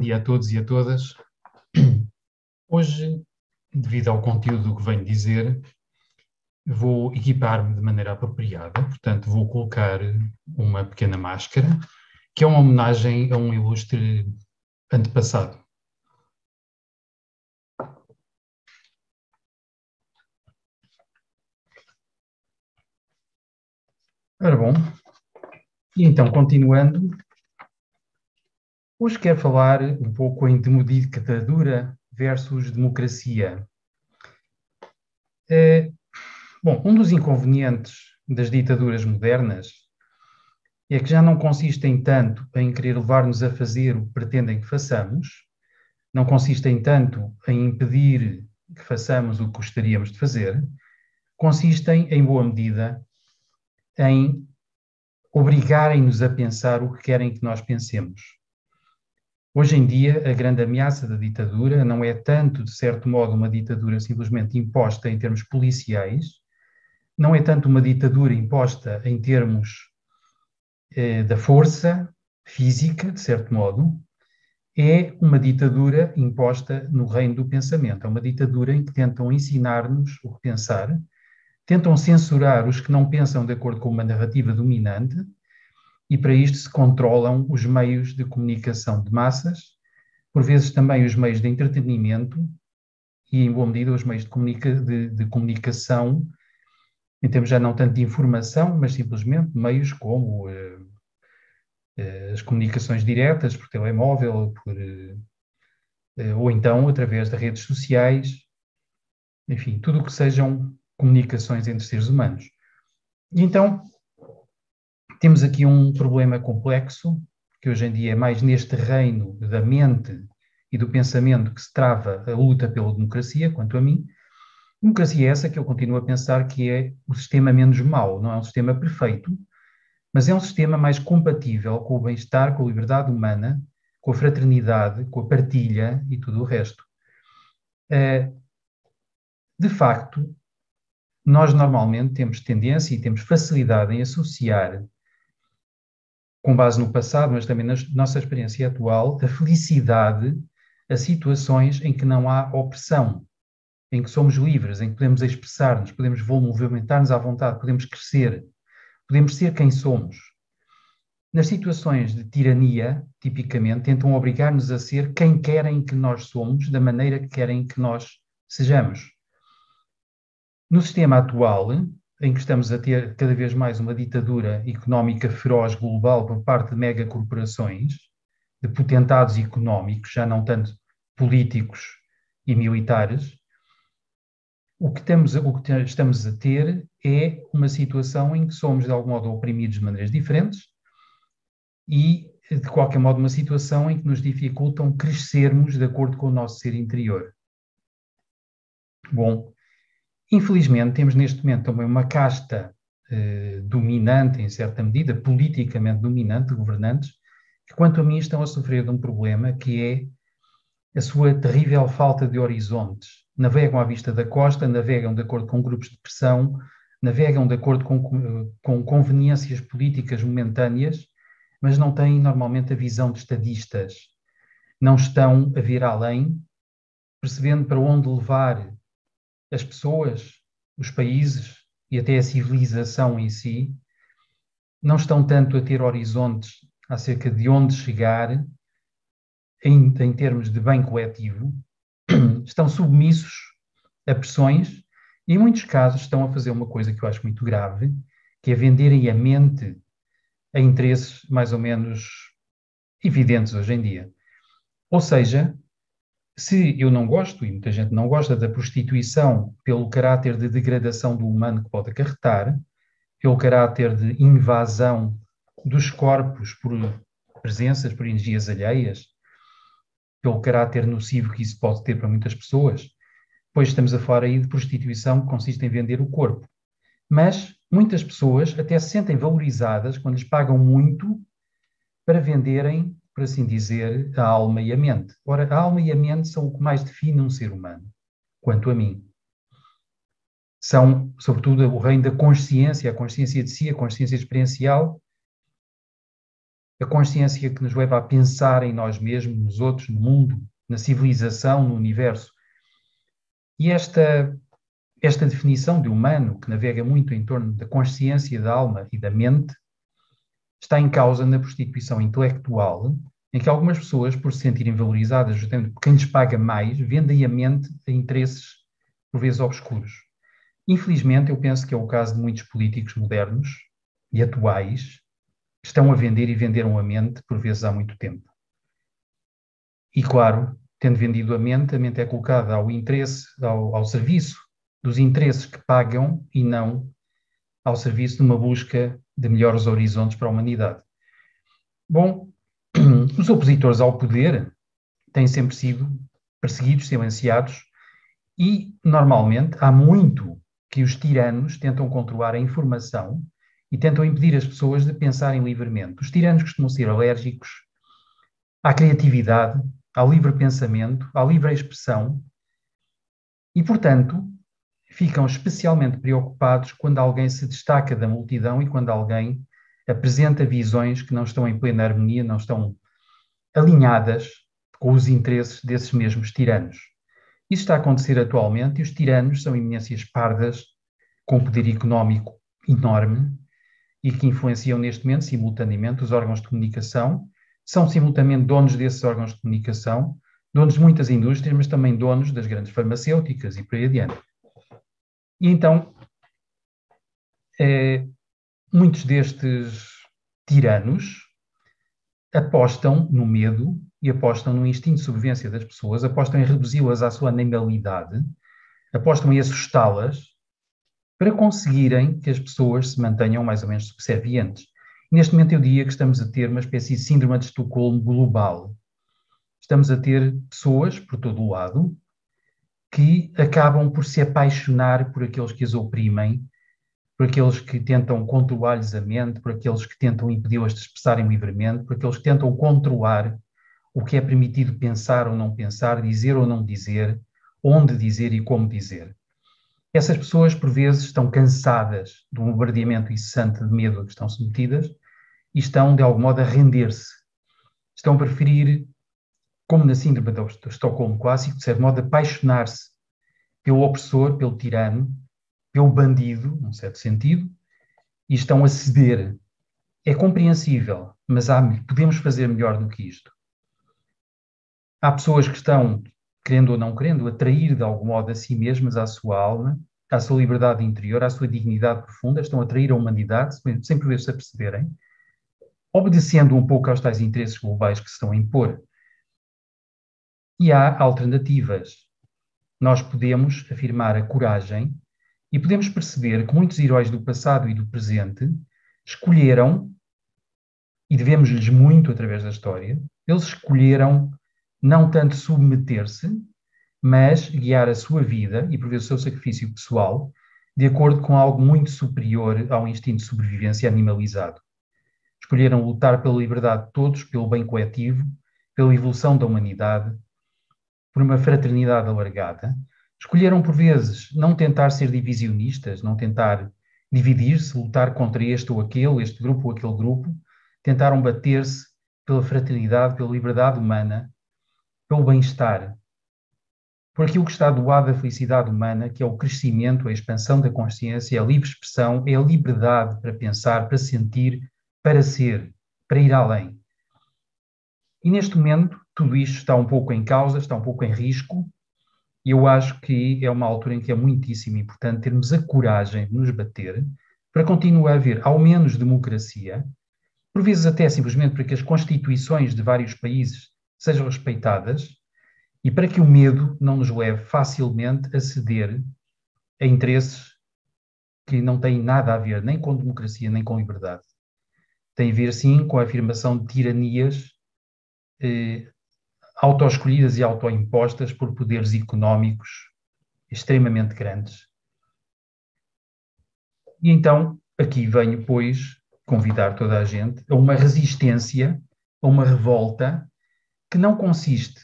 dia a todos e a todas. Hoje, devido ao conteúdo que venho dizer, vou equipar-me de maneira apropriada, portanto, vou colocar uma pequena máscara, que é uma homenagem a um ilustre antepassado. Ora bom, e então, continuando, hoje quero falar um pouco em ditadura versus democracia. Bom, um dos inconvenientes das ditaduras modernas é que já não consistem tanto em querer levar-nos a fazer o que pretendem que façamos, não consistem tanto em impedir que façamos o que gostaríamos de fazer, consistem, em boa medida, em obrigarem-nos a pensar o que querem que nós pensemos. Hoje em dia, a grande ameaça da ditadura não é tanto, de certo modo, uma ditadura simplesmente imposta em termos policiais, não é tanto uma ditadura imposta em termos da força física, de certo modo, é uma ditadura imposta no reino do pensamento. É uma ditadura em que tentam ensinar-nos o que pensar, tentam censurar os que não pensam de acordo com uma narrativa dominante, e para isto se controlam os meios de comunicação de massas, por vezes também os meios de entretenimento e, em boa medida, os meios de comunicação, em termos já não tanto de informação, mas simplesmente meios como as comunicações diretas por telemóvel, ou então através de redes sociais, enfim, tudo o que sejam comunicações entre seres humanos. E então, temos aqui um problema complexo, que hoje em dia é mais neste reino da mente e do pensamento que se trava a luta pela democracia, quanto a mim. Democracia é essa que eu continuo a pensar que é o sistema menos mau, não é um sistema perfeito, mas é um sistema mais compatível com o bem-estar, com a liberdade humana, com a fraternidade, com a partilha e tudo o resto. De facto, nós normalmente temos tendência e temos facilidade em associar, com base no passado, mas também na nossa experiência atual, a felicidade a situações em que não há opressão, em que somos livres, em que podemos expressar-nos, podemos movimentar-nos à vontade, podemos crescer, podemos ser quem somos. Nas situações de tirania, tipicamente, tentam obrigar-nos a ser quem querem que nós somos, da maneira que querem que nós sejamos. No sistema atual, em que estamos a ter cada vez mais uma ditadura económica feroz global por parte de megacorporações, de potentados económicos, já não tanto políticos e militares, o que estamos a ter é uma situação em que somos, de algum modo, oprimidos de maneiras diferentes e, de qualquer modo, uma situação em que nos dificultam crescermos de acordo com o nosso ser interior. Bom, infelizmente, temos neste momento também uma casta dominante, em certa medida, politicamente dominante, de governantes, que, quanto a mim, estão a sofrer de um problema que é a sua terrível falta de horizontes. Navegam à vista da costa, navegam de acordo com grupos de pressão, navegam de acordo com conveniências políticas momentâneas, mas não têm normalmente a visão de estadistas. Não estão a ver além, percebendo para onde levar as pessoas, os países e até a civilização em si. Não estão tanto a ter horizontes acerca de onde chegar em termos de bem coletivo, estão submissos a pressões e, em muitos casos, estão a fazer uma coisa que eu acho muito grave, que é venderem a mente a interesses mais ou menos evidentes hoje em dia. Ou seja, se eu não gosto, e muita gente não gosta, da prostituição pelo caráter de degradação do humano que pode acarretar, pelo caráter de invasão dos corpos por presenças, por energias alheias, pelo caráter nocivo que isso pode ter para muitas pessoas, pois estamos a falar aí de prostituição que consiste em vender o corpo. Mas muitas pessoas até se sentem valorizadas quando lhes pagam muito para venderem, por assim dizer, a alma e a mente. Ora, a alma e a mente são o que mais define um ser humano, quanto a mim. São, sobretudo, o reino da consciência, a consciência de si, a consciência experiencial, a consciência que nos leva a pensar em nós mesmos, nos outros, no mundo, na civilização, no universo. E esta definição de humano, que navega muito em torno da consciência, da alma e da mente, está em causa na prostituição intelectual, em que algumas pessoas, por se sentirem valorizadas, justamente por quem lhes paga mais, vendem a mente a interesses, por vezes, obscuros. Infelizmente, eu penso que é o caso de muitos políticos modernos e atuais que estão a vender e venderam a mente, por vezes, há muito tempo. E, claro, tendo vendido a mente é colocada ao interesse, ao serviço dos interesses que pagam e não ao serviço de uma busca de melhores horizontes para a humanidade. Bom, os opositores ao poder têm sempre sido perseguidos, silenciados e, normalmente, há muito que os tiranos tentam controlar a informação e tentam impedir as pessoas de pensarem livremente. Os tiranos costumam ser alérgicos à criatividade, ao livre pensamento, à livre expressão e, portanto, ficam especialmente preocupados quando alguém se destaca da multidão e quando alguém apresenta visões que não estão em plena harmonia, não estão alinhadas com os interesses desses mesmos tiranos. Isso está a acontecer atualmente e os tiranos são eminências pardas com poder económico enorme e que influenciam neste momento, simultaneamente, os órgãos de comunicação, são simultaneamente donos desses órgãos de comunicação, donos de muitas indústrias, mas também donos das grandes farmacêuticas e por aí adiante. E então, muitos destes tiranos apostam no medo e apostam no instinto de sobrevivência das pessoas, apostam em reduzi-las à sua animalidade, apostam em assustá-las para conseguirem que as pessoas se mantenham mais ou menos subservientes. Neste momento eu diria que estamos a ter uma espécie de síndrome de Estocolmo global. Estamos a ter pessoas por todo o lado que acabam por se apaixonar por aqueles que as oprimem, por aqueles que tentam controlar-lhes a mente, por aqueles que tentam impedi-las de expressarem livremente, por aqueles que tentam controlar o que é permitido pensar ou não pensar, dizer ou não dizer, onde dizer e como dizer. Essas pessoas, por vezes, estão cansadas do bombardeamento incessante de medo a que estão submetidas e estão, de algum modo, a render-se. Estão a preferir, como na síndrome do Estocolmo clássico, de certo modo, apaixonar-se pelo opressor, pelo tirano, pelo bandido, num certo sentido, e estão a ceder. É compreensível, mas podemos fazer melhor do que isto. Há pessoas que estão, querendo ou não querendo, atrair de algum modo a si mesmas, à sua alma, à sua liberdade interior, à sua dignidade profunda, estão a atrair a humanidade, sem por vezes se aperceberem, obedecendo um pouco aos tais interesses globais que se estão a impor. E há alternativas. Nós podemos afirmar a coragem e podemos perceber que muitos heróis do passado e do presente escolheram, e devemos-lhes muito através da história, eles escolheram não tanto submeter-se, mas guiar a sua vida e por vezes o seu sacrifício pessoal de acordo com algo muito superior ao instinto de sobrevivência animalizado. Escolheram lutar pela liberdade de todos, pelo bem coletivo, pela evolução da humanidade, por uma fraternidade alargada. Escolheram, por vezes, não tentar ser divisionistas, não tentar dividir-se, lutar contra este ou aquele, este grupo ou aquele grupo. Tentaram bater-se pela fraternidade, pela liberdade humana, pelo bem-estar, por aquilo que está do lado da felicidade humana, que é o crescimento, a expansão da consciência, a livre expressão, é a liberdade para pensar, para sentir, para ser, para ir além. E neste momento, tudo isto está um pouco em causa, está um pouco em risco, e eu acho que é uma altura em que é muitíssimo importante termos a coragem de nos bater para continuar a haver, ao menos, democracia, por vezes até simplesmente para que as constituições de vários países sejam respeitadas e para que o medo não nos leve facilmente a ceder a interesses que não têm nada a ver nem com democracia nem com liberdade. Tem a ver, sim, com a afirmação de tiranias autoescolhidas e autoimpostas por poderes económicos extremamente grandes. E então, aqui venho, pois, convidar toda a gente a uma resistência, a uma revolta que não consiste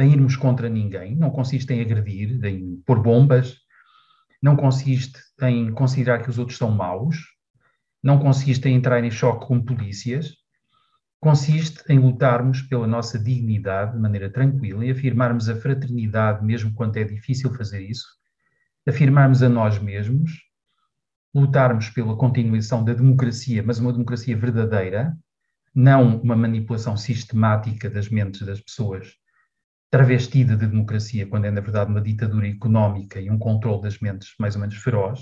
em irmos contra ninguém, não consiste em agredir, em pôr bombas, não consiste em considerar que os outros são maus, não consiste em entrar em choque com polícias, consiste em lutarmos pela nossa dignidade de maneira tranquila e afirmarmos a fraternidade, mesmo quando é difícil fazer isso, afirmarmos a nós mesmos, lutarmos pela continuação da democracia, mas uma democracia verdadeira, não uma manipulação sistemática das mentes das pessoas, travestida de democracia, quando é, na verdade, uma ditadura económica e um controle das mentes mais ou menos feroz.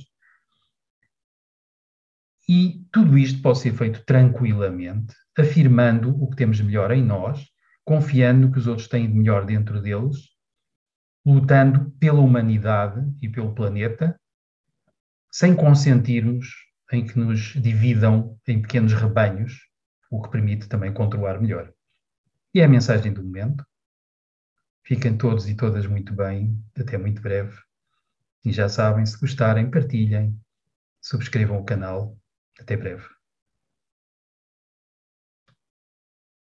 E tudo isto pode ser feito tranquilamente, afirmando o que temos melhor em nós, confiando no que os outros têm de melhor dentro deles, lutando pela humanidade e pelo planeta, sem consentirmos em que nos dividam em pequenos rebanhos, o que permite também controlar melhor. E é a mensagem do momento. Fiquem todos e todas muito bem, até muito breve. E já sabem, se gostarem, partilhem, subscrevam o canal. Até breve.